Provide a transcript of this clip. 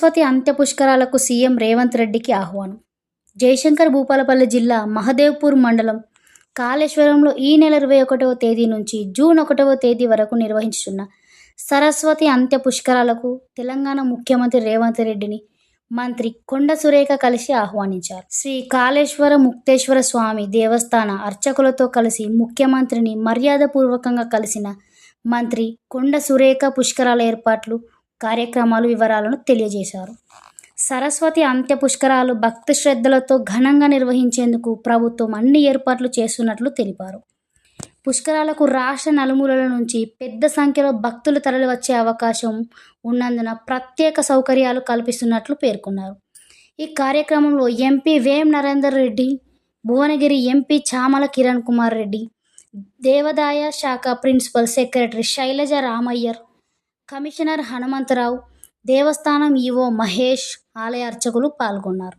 సరస్వతి అంత్య పుష్కరాలకు సీఎం రేవంత్ రెడ్డికి ఆహ్వానం. జయశంకర్ భూపాలపల్లి జిల్లా మహదేవ్పూర్ మండలం కాళేశ్వరంలో ఈ నెల 21వ తేదీ నుంచి జూన్ 1వ తేదీ వరకు నిర్వహించుతున్న సరస్వతి అంత్య పుష్కరాలకు తెలంగాణ ముఖ్యమంత్రి రేవంత్ రెడ్డిని మంత్రి కొండ సురేఖ కలిసి ఆహ్వానించారు. శ్రీ కాళేశ్వర ముక్తేశ్వర స్వామి దేవస్థాన అర్చకులతో కలిసి ముఖ్యమంత్రిని మర్యాదపూర్వకంగా కలిసిన మంత్రి కొండ సురేఖ పుష్కరాల ఏర్పాట్లు, కార్యక్రమాలు వివరాలను తెలియజేశారు. సరస్వతి అంత్య పుష్కరాలు భక్తి శ్రద్ధలతో ఘనంగా నిర్వహించేందుకు ప్రభుత్వం అన్ని ఏర్పాట్లు చేస్తున్నట్లు తెలిపారు. పుష్కరాలకు రాష్ట్ర నలుమూలల నుంచి పెద్ద సంఖ్యలో భక్తులు తరలివచ్చే అవకాశం ఉన్నందున ప్రత్యేక సౌకర్యాలు కల్పిస్తున్నట్లు పేర్కొన్నారు. ఈ కార్యక్రమంలో ఎంపీ వేం నరేందర్ రెడ్డి, భువనగిరి ఎంపీ చామల కిరణ్ కుమార్ రెడ్డి, దేవాదాయ శాఖ principal secretary Sailaja Ramaiyer, commissioner Hanumantharao, దేవస్థానం ఈవో మహేష్, ఆలయ అర్చకులు పాల్గొన్నారు.